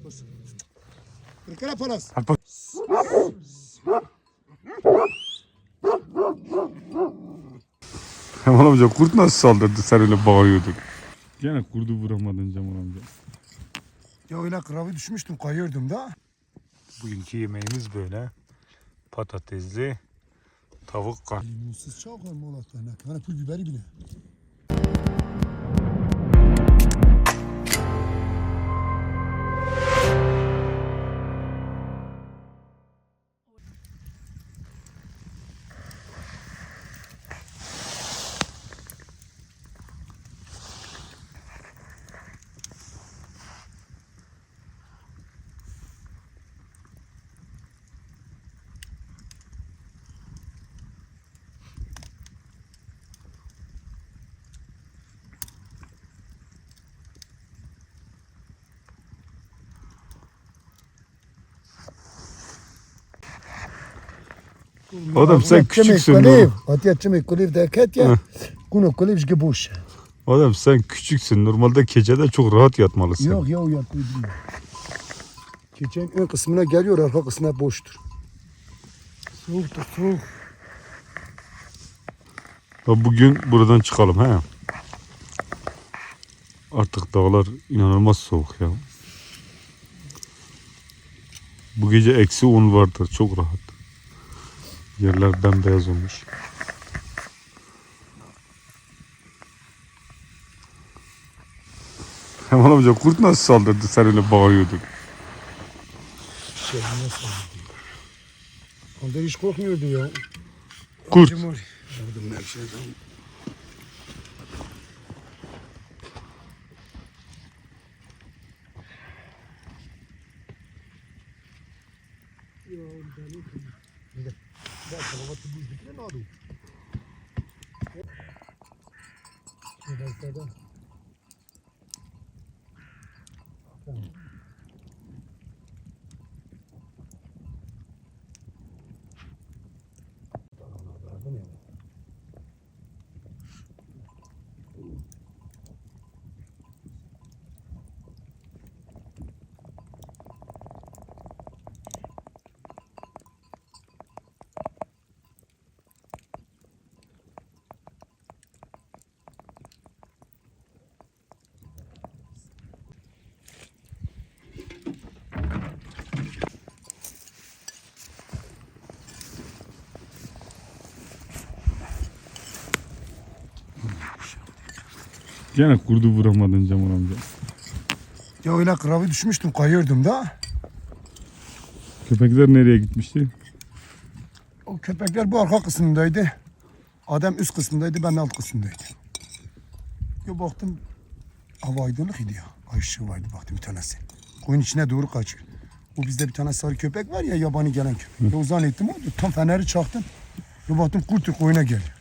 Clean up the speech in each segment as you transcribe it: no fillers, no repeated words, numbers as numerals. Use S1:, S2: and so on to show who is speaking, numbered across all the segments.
S1: olsun. Kırkara palas.
S2: Cemal amca kurt nasıl saldırdı, sen öyle bağırıyordun. Gene kurdu vuramadın Cemal amca.
S1: Ya öyle kıravı düşmüştüm, kayıyordum da.
S2: Bugünkü yemeğimiz böyle. Patatesli tavuk kan.
S1: Limonsuz çok var molakta. Ne tane pul biberi bile.
S2: Adam sen küçüksün.
S1: Atiyatçı mı kuliv deket ya. Kuno kuliv jge boş.
S2: Adam sen küçüksün. Normalde gecede çok rahat yatmalısın.
S1: Yok ya o yatmayı bilmiyor. Keçenin ön kısmına geliyor, arka kısmına boştur. Soğuktur, soğuk.
S2: Ya bugün buradan çıkalım he. Artık dağlar inanılmaz soğuk ya. Bu gece -10 vardır, çok rahat. Yerler bembeyaz olmuş. Cemal amca kurt nasıl saldırdı, sen öyle bağırıyordun.
S1: Şey nasıl oldu? Ondan hiç korkmuyordu ya.
S2: Kurt.
S1: Yardım ne bir şey.
S2: Gene kurdu vuramadın Cemal amca.
S1: Ya öyle kıravı düşmüştüm, kayıyordum da.
S2: Köpekler nereye gitmişti?
S1: O köpekler bu arka kısmındaydı. Adam üst kısmındaydı, ben alt kısmındaydım. Ya baktım, hava aydınlık idi ya. Ay ışığı vardı, baktım bir tanesi. Koyun içine doğru kaçıyor. O bizde bir tane sarı köpek var ya, yabani gelen köpek. Ya o zannettim oydu. Tam feneri çaktım. Ya baktım kurtu koyuna geliyor.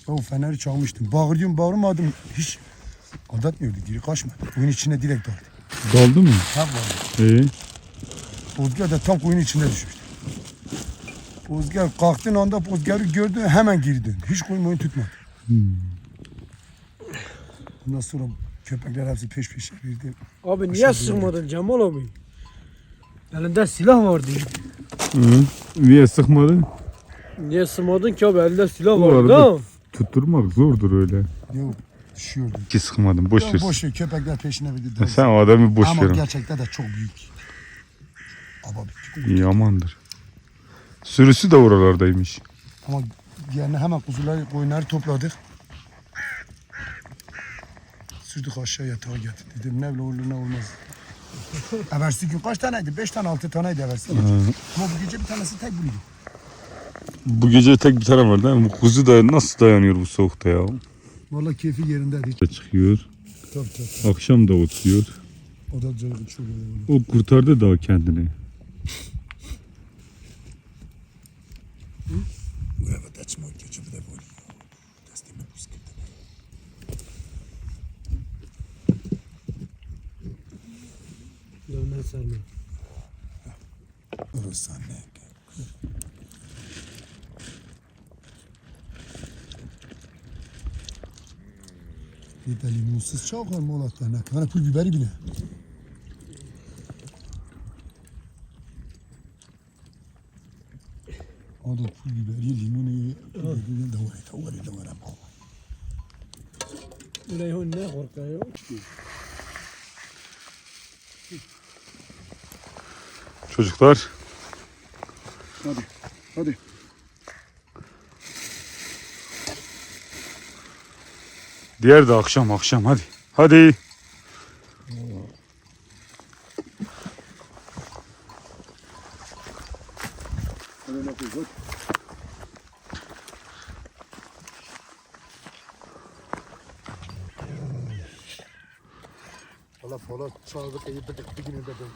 S1: Ya o feneri çalmıştım. Bağırıyorum, bağırmadım. Hiç aldatmıyordu, geri kaçmadı. Koyun içine direkt daldı.
S2: Daldı mı?
S1: Tabi vardı. Pozgar da tam koyun içinde düşmüştü. Pozgar kalktığın anda Pozgar'ı gördü, hemen geri döndü. Hiç koyun tutmadı. Ondan sonra köpekler hepsi peş peşe girdi.
S3: Abi niye sıkmadın Cemal abi? Elinde silah vardı.
S2: Hı. Niye sıkmadın?
S3: Niye sıkmadın ki abi, elinde silah
S2: Bu
S3: vardı
S2: arada
S3: ha?
S2: tutturmak zordur öyle.
S1: Yok, düşüyordu.
S2: Ki sıkmadın, boş ver.
S1: Boş ver, köpekler peşine verdi.
S2: Sen o adamı boş
S1: ama
S2: ver.
S1: gerçekten de çok büyük. Ama büyük.
S2: İyi, amandır. Sürüsü de oralardaymış.
S1: Ama yerine hemen kuzuları, koyunları topladık. Sürdük aşağı yatağa getirdik. Dedim ne bile olur ne olmaz. Eversi gün kaç taneydi? 5 tane 6 taneydi eversi gün. Ama bu gece bir tanesi tek buydu.
S2: Bu gece tek bir tane var değil mi? Bu kuzu da nasıl dayanıyor bu soğukta ya?
S1: Vallahi keyfi yerindeydi.
S2: Çıkıyor.
S1: Tabii.
S2: Akşam da oturuyor.
S1: O da canım çok önemli.
S2: O kurtardı da kendini.
S1: Evet, açma gece bir de böyle. Destime bu sıkıntı.
S3: Dövmen sarma.
S1: Orası anne. Bir de limonsuz çok var molakta. Ne tane pul biberi bile. Adı pul biberi, limonu, davara.
S3: Reyhan ne korkuyor?
S2: Çocuklar
S1: Hadi.
S2: diğer de akşam hadi. Hadi.
S1: Hadi ne yapıyoruz? Valla çağırdık iyi bir gün ödedim.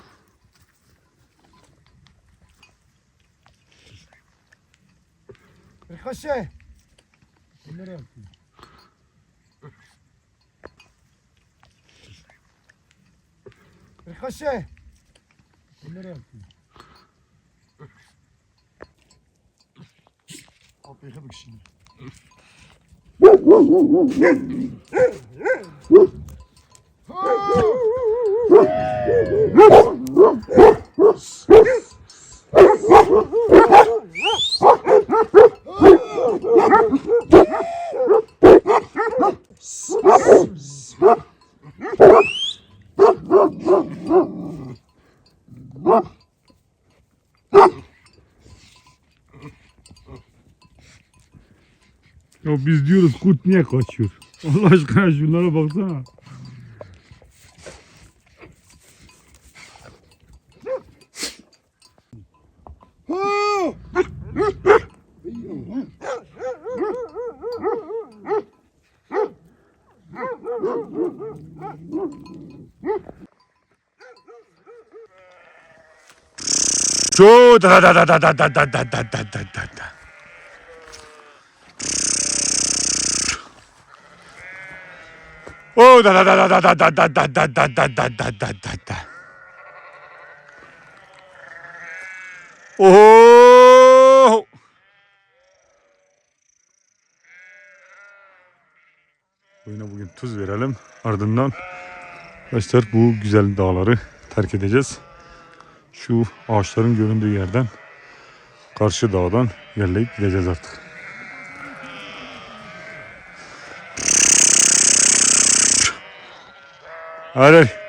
S1: Kaşı. Nereye yaptın? Kaşı. Nereye yaptın? Abi yıkadık şimdi.
S2: Ya biz diyoruz kurt niye kaçıyor? Allah aşkına şunlara baksana. Şu da da da da da da da da da da da. Oh da da da da da da da da da da da da da da da. Oh! Oyuna bugün tuz verelim. Ardından arkadaşlar bu güzel dağları terk edeceğiz. Şu ağaçların göründüğü yerden karşı dağdan yerleyip gideceğiz artık. Hadi.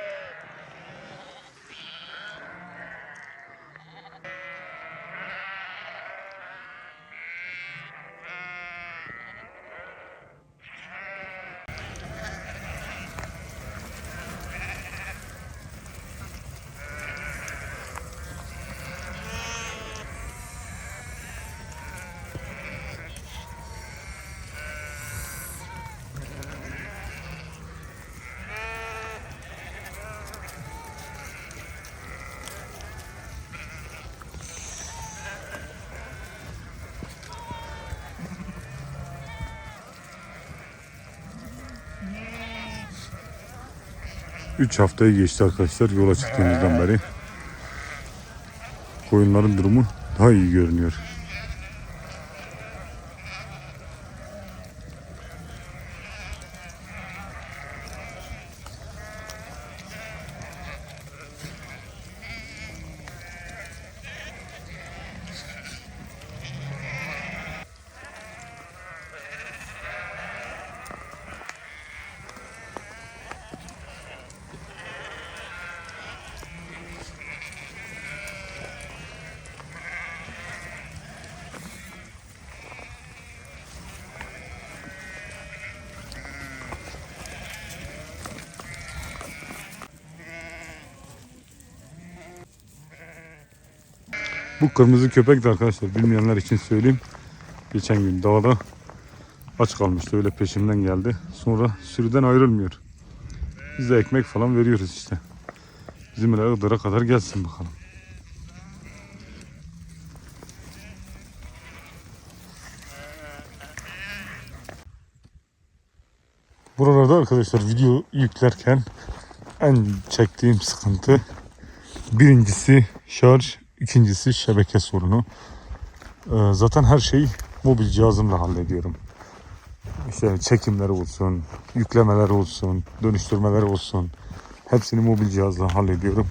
S2: Üç haftayı geçti arkadaşlar yola çıktığımızdan beri. Koyunların durumu daha iyi görünüyor. Bu kırmızı köpek de arkadaşlar bilmeyenler için söyleyeyim. Geçen gün dağda aç kalmıştı, öyle peşimden geldi. Sonra sürüden ayrılmıyor. Biz de ekmek falan veriyoruz işte. Bizimle Iğdır'a kadar gelsin bakalım. Buralarda arkadaşlar video yüklerken en çektiğim sıkıntı birincisi şarj, ikincisi şebeke sorunu. Zaten her şeyi mobil cihazımla hallediyorum. İşte çekimleri olsun, yüklemeler olsun, dönüştürmeler olsun. Hepsini mobil cihazla hallediyorum.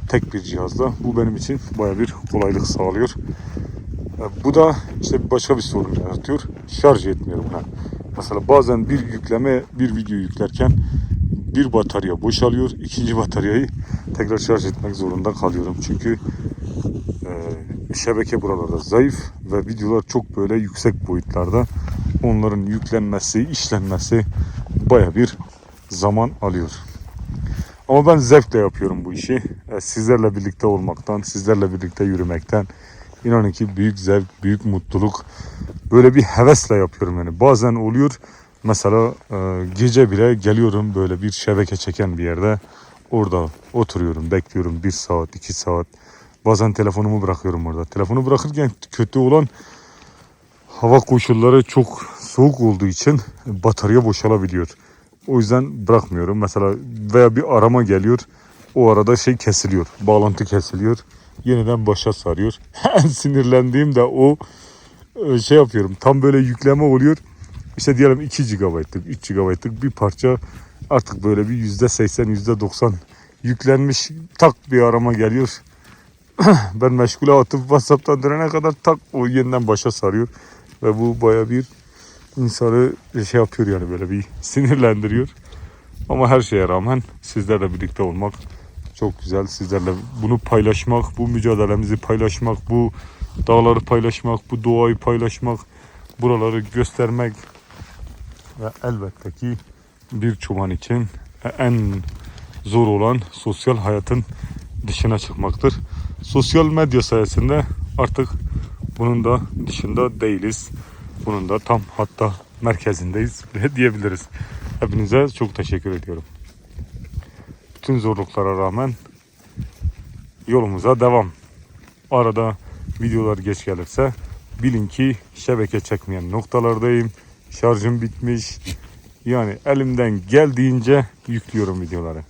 S2: Tek bir cihazla. Bu benim için baya bir kolaylık sağlıyor. Bu da işte başka bir sorun yaratıyor. Şarj etmiyor buna. Mesela bazen bir video yüklerken bir batarya boşalıyor. İkinci bataryayı tekrar şarj etmek zorunda kalıyorum. Çünkü şebeke buralarda zayıf ve videolar çok böyle yüksek boyutlarda. Onların yüklenmesi, işlenmesi baya bir zaman alıyor. Ama ben zevkle yapıyorum bu işi. Sizlerle birlikte olmaktan, sizlerle birlikte yürümekten inanın ki büyük zevk, büyük mutluluk. Böyle bir hevesle yapıyorum yani. Bazen oluyor mesela gece bile geliyorum böyle bir şebeke çeken bir yerde. Orada oturuyorum, bekliyorum 1 saat, 2 saat. Bazen telefonumu bırakıyorum orada. Telefonu bırakırken kötü olan hava koşulları çok soğuk olduğu için batarya boşalabiliyor. O yüzden bırakmıyorum. Mesela veya bir arama geliyor. O arada şey kesiliyor. Bağlantı kesiliyor. Yeniden başa sarıyor. En sinirlendiğim de o şey yapıyorum. Tam böyle yükleme oluyor. İşte diyelim 2 GB'lık, 3 GB'lık bir parça artık böyle bir %80, %90 yüklenmiş. Tak bir arama geliyor. Ben meşgule atıp WhatsApp'tan dönene kadar tak o yeniden başa sarıyor. Ve bu baya bir insanı şey yapıyor yani böyle bir sinirlendiriyor. Ama her şeye rağmen sizlerle birlikte olmak çok güzel. Sizlerle bunu paylaşmak, bu mücadelemizi paylaşmak, bu dağları paylaşmak, bu doğayı paylaşmak, buraları göstermek ve elbette ki bir çoban için en zor olan sosyal hayatın dışına çıkmaktır. Sosyal medya sayesinde artık bunun da dışında değiliz. Bunun da tam hatta merkezindeyiz diyebiliriz. Hepinize çok teşekkür ediyorum. Bütün zorluklara rağmen yolumuza devam. Arada videolar geç gelirse bilin ki şebeke çekmeyen noktalardayım. Şarjım bitmiş. Yani elimden geldiğince yüklüyorum videoları.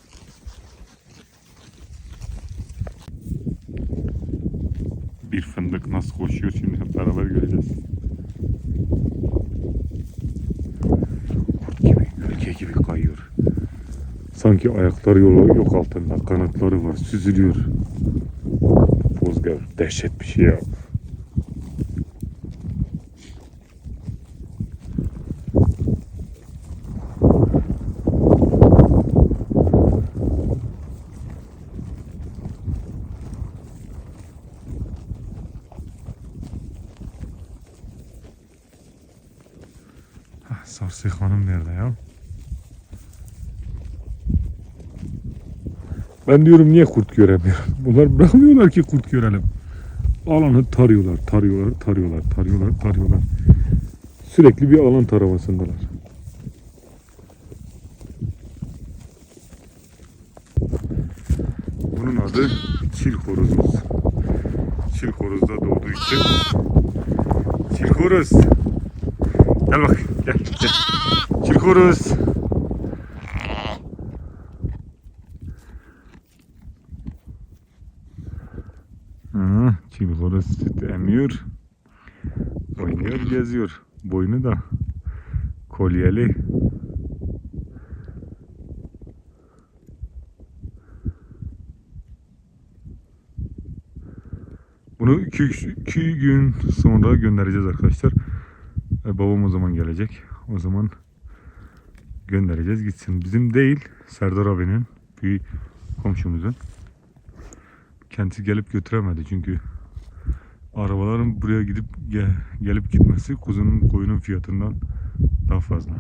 S2: Bir fındık nasıl koşuyor şimdi hep beraber göreceğiz. Kurt gibi, ülke gibi kayıyor. Sanki ayakları yok altında, kanatları var, süzülüyor. Bozgır, dehşet bir şey ya. Sarsı Hanım nerede ya? Ben diyorum niye kurt göremiyorum? Bunlar bırakmıyorlar ki kurt görelim. Alanı tarıyorlar. Sürekli bir alan taramasındalar. Bunun adı çil horozumuz. Çil horozda doğduğu için. Çil horoz. Gel bak, gel. Çil horoz. Çil horoz süt emiyor. Oynuyor, geziyor. Boynu da kolyeli. Bunu iki gün sonra göndereceğiz arkadaşlar. Babam o zaman gelecek. O zaman göndereceğiz gitsin. Bizim değil, Serdar abinin, bir komşumuzun. Kendisi gelip götüremedi çünkü arabaların buraya gelip gitmesi kuzunun koyunun fiyatından daha fazla.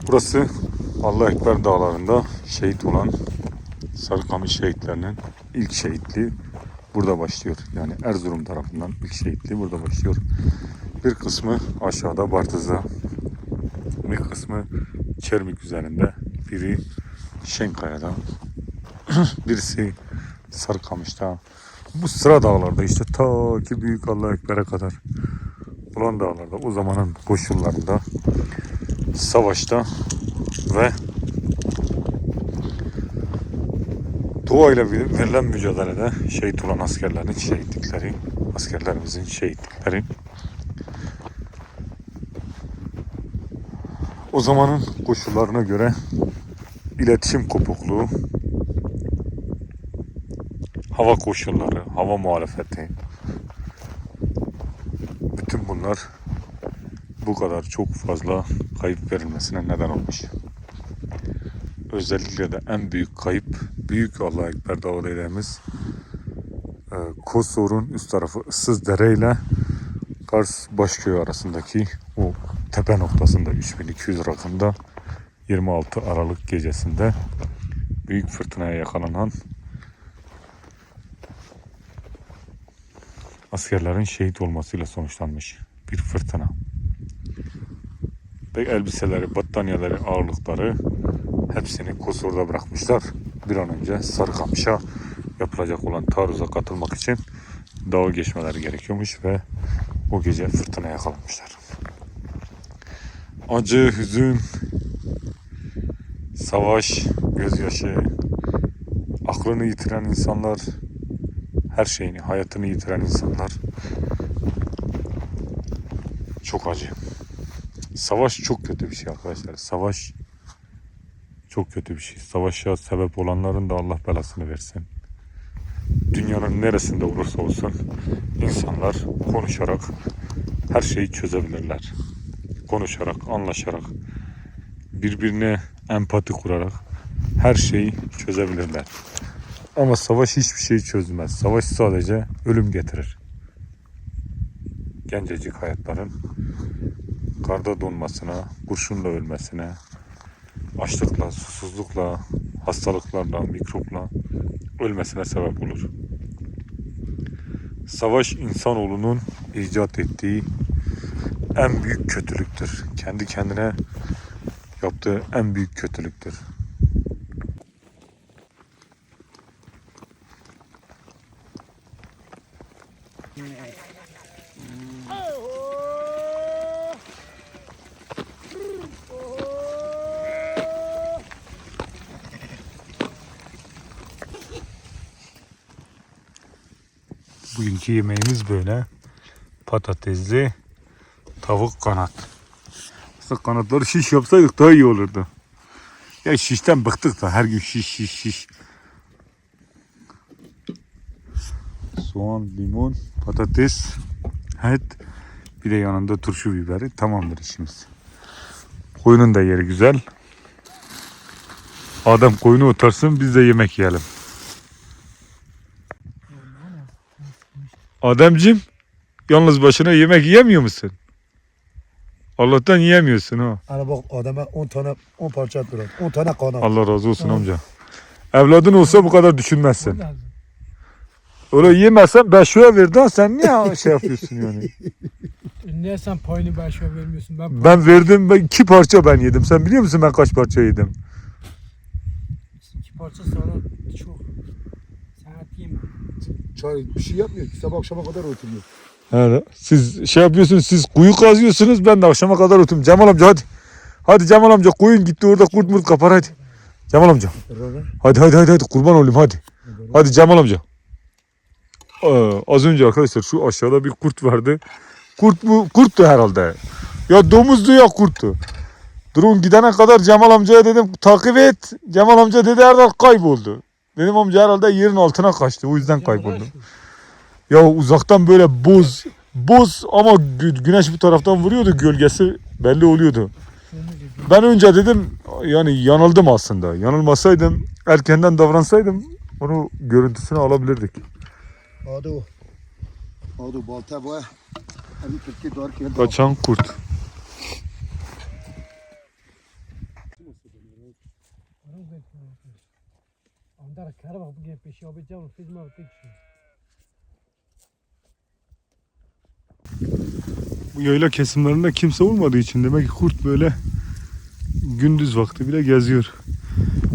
S2: Burası Allah Ekber dağlarında şehit olan Sarıkamış şehitlerinin ilk şehitliği burada başlıyor. Yani Erzurum tarafından ilk şehitliği burada başlıyor. Bir kısmı aşağıda Bartız'da, bir kısmı Çermik üzerinde, biri Şenkaya'da, birisi Sarıkamış'ta. Bu sıra dağlarda işte ta ki Büyük Allah Ekber'e kadar olan dağlarda o zamanın koşullarında savaşta ve doğayla verilen mücadelede şehit olan askerlerin şehitlikleri, askerlerimizin şehitlikleri. O zamanın koşullarına göre iletişim kopukluğu hava koşulları, hava muhalefeti, bütün bunlar bu kadar çok fazla kayıp verilmesine neden olmuş. Özellikle de en büyük kayıp Büyük Allahu Ekber Dağı dediğimiz Kosor'un üst tarafı Issızdere ile Kars Başköy arasındaki o tepe noktasında 3200 rakımda 26 Aralık gecesinde büyük fırtınaya yakalanan askerlerin şehit olmasıyla sonuçlanmış bir fırtına. Ve elbiseleri, battaniyeleri, ağırlıkları hepsini Kosor'da bırakmışlar. Bir an önce Sarıkamış'a yapılacak olan taarruza katılmak için dağı geçmeleri gerekiyormuş ve o gece fırtına yakalanmışlar. Acı, hüzün, savaş, gözyaşı, aklını yitiren insanlar, her şeyini, hayatını yitiren insanlar. Çok acı. Savaş çok kötü bir şey arkadaşlar. Savaş çok kötü bir şey. Savaşa sebep olanların da Allah belasını versin. Dünyanın neresinde olursa olsun insanlar konuşarak her şeyi çözebilirler. Konuşarak, anlaşarak, birbirine empati kurarak her şeyi çözebilirler. Ama savaş hiçbir şeyi çözmez. Savaş sadece ölüm getirir. Gencecik hayatların karda donmasına, kurşunla ölmesine, açlıkla, susuzlukla, hastalıklarla, mikropla ölmesine sebep olur. Savaş insanoğlunun icat ettiği en büyük kötülüktür. Kendi kendine yaptığı en büyük kötülüktür. Bugünkü yemeğimiz böyle. Patatesli tavuk kanat. Aslında kanatları şiş yapsaydık daha iyi olurdu. Ya şişten bıktık da her gün şiş. Soğan, limon, patates, et, bir de yanında turşu biberi. Tamamdır işimiz. Koyunun da yeri güzel. Adam koyunu otarsın, biz de yemek yiyelim. Ademciğim, yalnız başına yemek yiyemiyor musun? Allah'tan yiyemiyorsun ha.
S1: Hani bak adama 10 parça et bırak. 10 tane kanat.
S2: Allah razı olsun amca. Evladın olsa bu kadar düşünmezsin. Öyle yemezsen beşoya verdin, sen niye şey yapıyorsun yani?
S3: Niye sen payını beşe vermiyorsun?
S2: Ben verdim, 2 parça ben yedim. Sen biliyor musun ben kaç parça yedim?
S3: 2 parça sonra çok. Sen et yeme.
S1: Çay bir şey yapmıyor ki sabah akşama kadar oturuyor.
S2: Evet. Siz şey yapıyorsunuz, siz kuyu kazıyorsunuz, ben de akşama kadar oturuyorum. Cemal amca hadi. Hadi Cemal amca, koyun gitti orada kurt murt kapar hadi. Cemal amca. Hadi kurban olayım hadi. Hadi Cemal amca. Az önce arkadaşlar şu aşağıda bir kurt vardı. Kurttu herhalde. Ya domuzdu ya kurttu. Durun gidene kadar Cemal amcaya dedim takip et. Cemal amca dedi herhalde kayboldu. Dedim amca herhalde yerin altına kaçtı, o yüzden kayboldu. Ya uzaktan böyle boz ama güneş bu taraftan vuruyordu, gölgesi belli oluyordu. Ben önce dedim yani yanıldım aslında. Yanılmasaydım, erkenden davransaydım onu görüntüsünü alabilirdik.
S1: Hadi balta boya. Hani Türkiye doğru ki.
S2: Kaçan kurt.
S3: Andar kara bak bugün peşi abi canım fizma tek şey.
S2: Bu yayla kesimlerinde kimse olmadığı için demek ki kurt böyle gündüz vakti bile geziyor.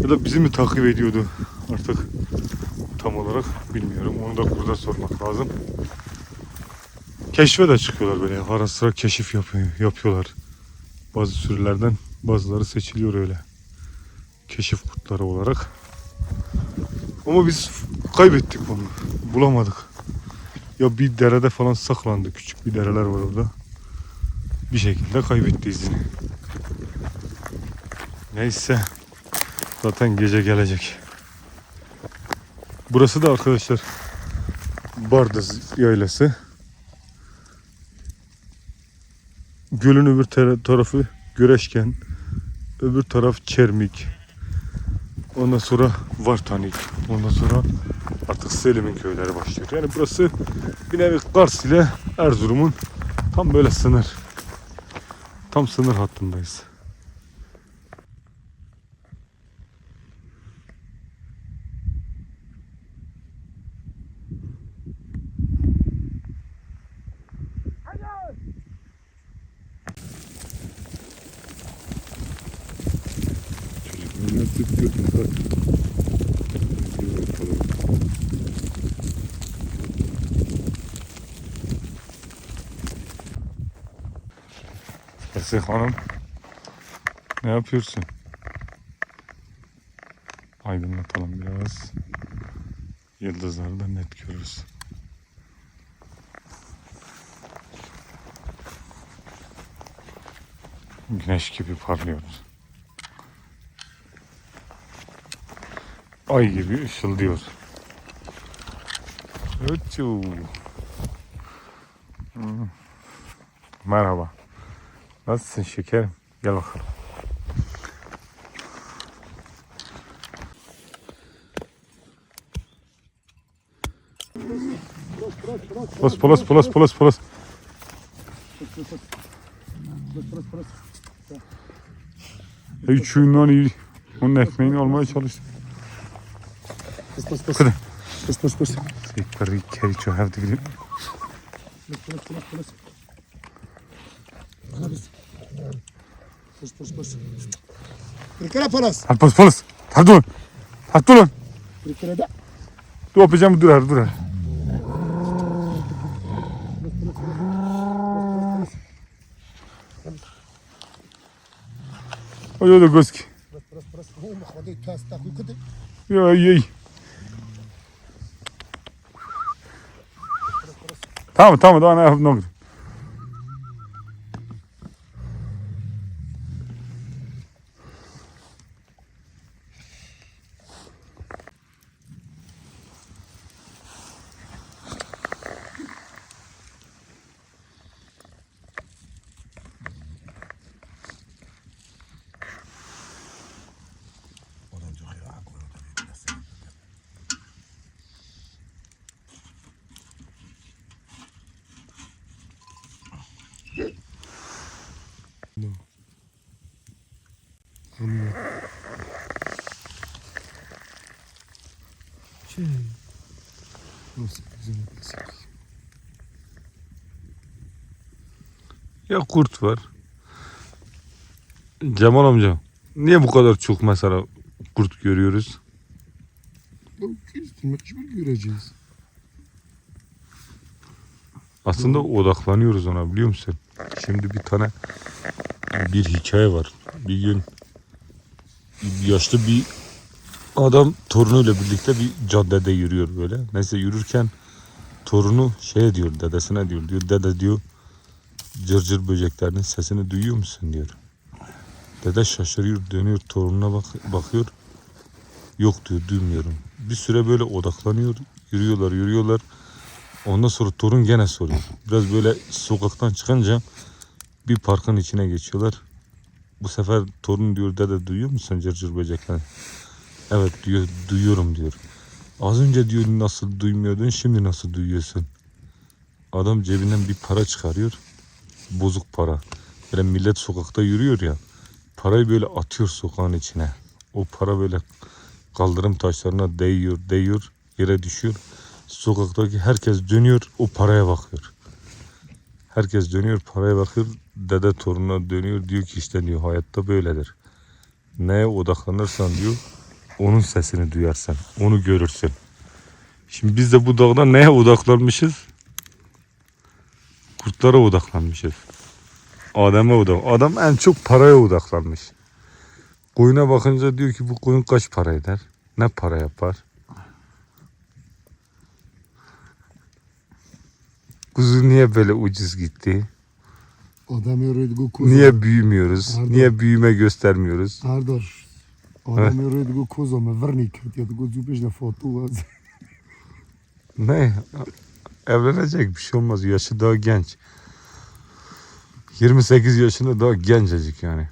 S2: Ya da bizi mi takip ediyordu artık tam olarak bilmiyorum. Onu da kurda sormak lazım. Keşfe de çıkıyorlar böyle. Ara sıra keşif yapıyorlar. Bazı sürülerden bazıları seçiliyor öyle. Keşif kurtları olarak. Ama biz kaybettik onu. Bulamadık. Ya bir derede falan saklandı. Küçük bir dereler var orada. Bir şekilde kaybetti izini. Neyse. Zaten gece gelecek. Burası da arkadaşlar Bardız Yaylası. Gölün öbür tarafı Göreşken, öbür taraf Çermik. Ondan sonra Vartanik. Ondan sonra artık Selim'in köyleri başlıyor. Yani burası bir nevi Kars ile Erzurum'un tam böyle sınır. Tam sınır hattındayız. Esih Hanım, ne yapıyorsun? Aydınlatalım biraz. Yıldızları da net görürüz. Güneş gibi parlıyoruz. Ay gibi ışıldıyor. Ötçü. Merhaba. Nasılsın şekerim? Gel bakalım. Polas. Üçünden iyi. Onun ekmeğini almaya çalıştım.
S1: Pıs.
S2: Yukarı keri çöhevdi gidip.
S1: Pıs. Kırkara palas.
S2: Hadi polas. Hadi ulan.
S1: Kırkara da.
S2: Dur yapacağım dur. Oy da gözki.
S1: Pıs. Hadi tas tak yukarı.
S2: Ya. Tamam daha ne yapayım? Ya kurt var. Cemal amca, niye bu kadar çok mesela kurt görüyoruz?
S1: Mecbur göreceğiz.
S2: Aslında odaklanıyoruz ona, biliyor musun? Şimdi bir hikaye var. Bir gün yaşlı bir adam torunuyla birlikte bir caddede yürüyor böyle. Neyse yürürken torunu diyor, dedesine diyor. Dede diyor, cırcır böceklerinin sesini duyuyor musun diyor. Dede şaşırıyor, dönüyor torununa bakıyor. Yok diyor, duymuyorum. Bir süre böyle odaklanıyor. Yürüyorlar. Ondan sonra torun gene soruyor. Biraz böyle sokaktan çıkınca bir parkın içine geçiyorlar. Bu sefer torun diyor, dede duyuyor musun cırcır böcekler? Evet diyor, duyuyorum diyor. Az önce diyor nasıl duymuyordun, şimdi nasıl duyuyorsun? Adam cebinden bir para çıkarıyor. Bozuk para. Böyle millet sokakta yürüyor ya. Parayı böyle atıyor sokağın içine. O para böyle kaldırım taşlarına değiyor, yere düşüyor. Sokaktaki herkes dönüyor, o paraya bakıyor. Herkes dönüyor, paraya bakıyor. Dede torununa dönüyor, diyor ki işte diyor, hayatta böyledir. Neye odaklanırsan diyor, onun sesini duyarsan, onu görürsün. Şimdi biz de bu dağda neye odaklanmışız? Kurtlara odaklanmışız. Adam en çok paraya odaklanmış. Koyuna bakınca diyor ki bu koyun kaç para eder? Ne para yapar? Kuzu niye böyle ucuz gitti?
S1: Adam yoruydu bu kuzu.
S2: Niye büyümüyoruz?
S1: Pardon.
S2: Niye büyüme göstermiyoruz?
S1: Pardon. Adam yoruydu bu kuzu ama vrnik. Ya da kuzu peşine fotu var.
S2: Ne? Evlenecek bir şey olmaz. Yaşı daha genç. 28 yaşında daha gencecik yani.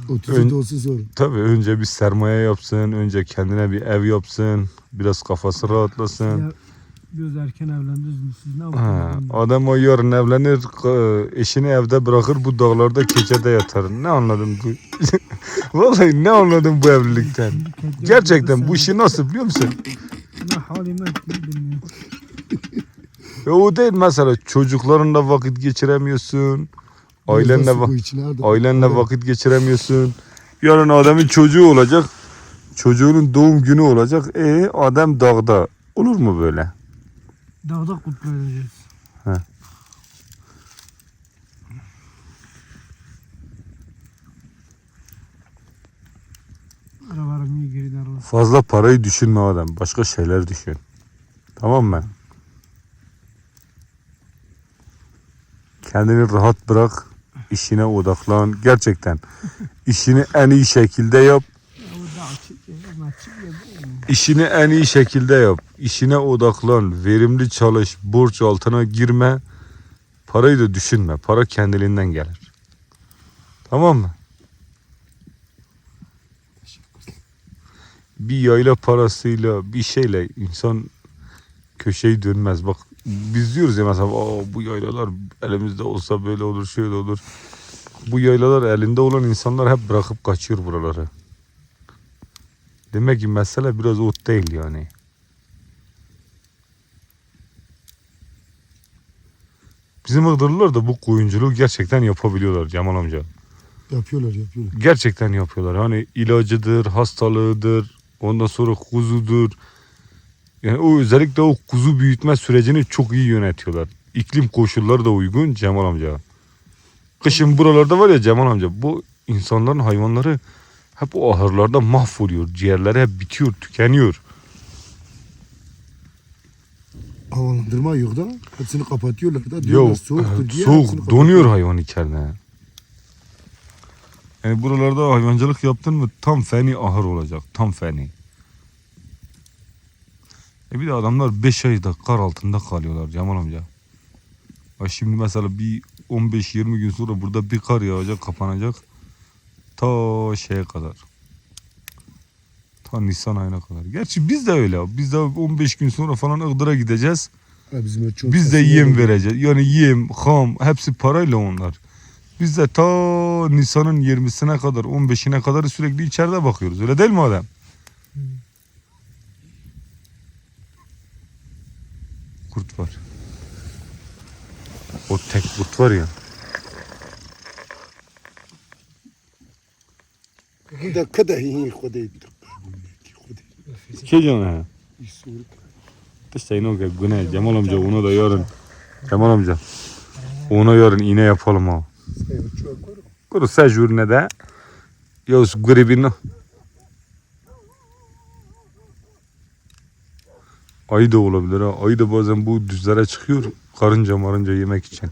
S1: 37 olsun sonra.
S2: Tabii önce bir sermaye yapsın. Önce kendine bir ev yapsın. Biraz kafası rahatlasın.
S3: Ya, göz erken evlendiniz mi siz? Ne
S2: Ha,
S3: yapıyorsunuz?
S2: adam o yarın evlenir. Eşini evde bırakır. Bu dağlarda keçede yatar. Ne anladın bu? Vallahi ne anladın bu evlilikten? Gerçekten bu işi nasıl biliyor musun?
S3: Ne halime bilmiyorum.
S2: O değil mesela çocuklarınla vakit geçiremiyorsun. Ailenle,
S1: Biraz da su bu içine al da-
S2: ailenle
S1: Aynen.
S2: vakit geçiremiyorsun. Yarın adamın çocuğu olacak. Çocuğunun doğum günü olacak. Adam dağda. Olur mu böyle?
S3: Dağda kutlayacağız.
S2: He.
S3: Aralarım iyi geriden arasın.
S2: Fazla parayı düşünme adam. Başka şeyler düşün. Tamam mı? Kendini rahat bırak. İşine odaklan. Gerçekten. İşini en iyi şekilde yap.
S3: Ya o da açık ya. Açık ya.
S2: İşini en iyi şekilde yap. İşine odaklan. Verimli çalış. Borç altına girme. Parayı da düşünme. Para kendiliğinden gelir. Tamam mı? Bir yayla parasıyla bir şeyle insan köşeyi dönmez. Bak biz diyoruz ya mesela bu yaylalar elimizde olsa böyle olur şöyle olur. Bu yaylalar elinde olan insanlar hep bırakıp kaçıyor buraları. Demek ki mesele biraz ot değil yani. Bizim Iğdırlılar da bu koyunculuğu gerçekten yapabiliyorlar Cemal amca.
S1: Yapıyorlar.
S2: Gerçekten yapıyorlar. Hani ilacıdır, hastalığıdır, ondan sonra kuzudur. Yani o özellikle o kuzu büyütme sürecini çok iyi yönetiyorlar. İklim koşulları da uygun Cemal amca. Kışın buralarda var ya Cemal amca bu insanların hayvanları hep o ahırlarda mahvoluyor. Ciğerleri hep bitiyor, tükeniyor.
S1: Havalandırma yok da hepsini kapatıyorlar da.
S2: Yok,
S1: Diyorlar soğuktur diye.
S2: soğuk
S1: hepsini
S2: donuyor hayvan içeride. Yani buralarda hayvancılık yaptın mı tam feni ahır olacak. Tam feni. Bir de adamlar 5 ayda kar altında kalıyorlar Cemal amca. Bak şimdi mesela bir 15-20 gün sonra burada bir kar yağacak, kapanacak. Ta şeye kadar. Ta Nisan ayına kadar. Gerçi biz de öyle. Biz de 15 gün sonra falan Iğdır'a gideceğiz.
S1: Ha, bizim öyle çok
S2: Biz de
S1: sesli
S2: yem
S1: oluyor.
S2: vereceğiz. Yani yem, ham hepsi parayla onlar. Biz de ta Nisan'ın 20'sine kadar, 15'ine kadar sürekli içeride bakıyoruz. Öyle değil mi adam? Kurt var. O tek kurt var ya.
S1: ده كده هي خدي
S2: Şey canım ha. İşte yine o güne Cemal amca ona da yarın. Cemal amca. Ona yarın iğne yapalım ha. Kuru sejur ne de? Yavuz gribini. Ayı da olabilir ha. Ayı da bazen bu düzlere çıkıyor. Karınca marınca yemek için.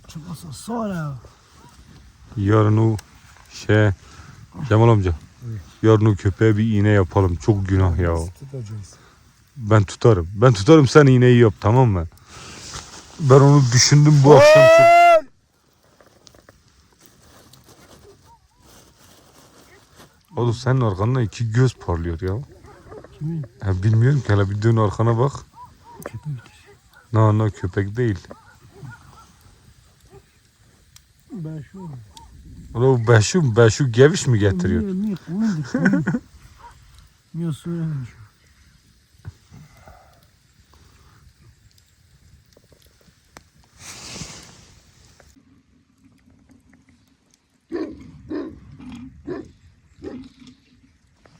S3: Çıkmasa sonra.
S2: Yarın o Cemal amca. Yarın o köpeğe bir iğne yapalım. Çok günah ya. Ben tutarım. Ben tutarım sen iğneyi yap tamam mı? Ben onu düşündüm bu akşam çok. Oğlum senin arkandan iki göz parlıyor ya.
S3: Kimin?
S2: Ya bilmiyorum ki hele bir dön arkana bak. Na köpek değil.
S3: Ben şu.
S2: Ulan Beşu geviş mi getiriyor?
S3: Niye koyundur? Niye söylemiş?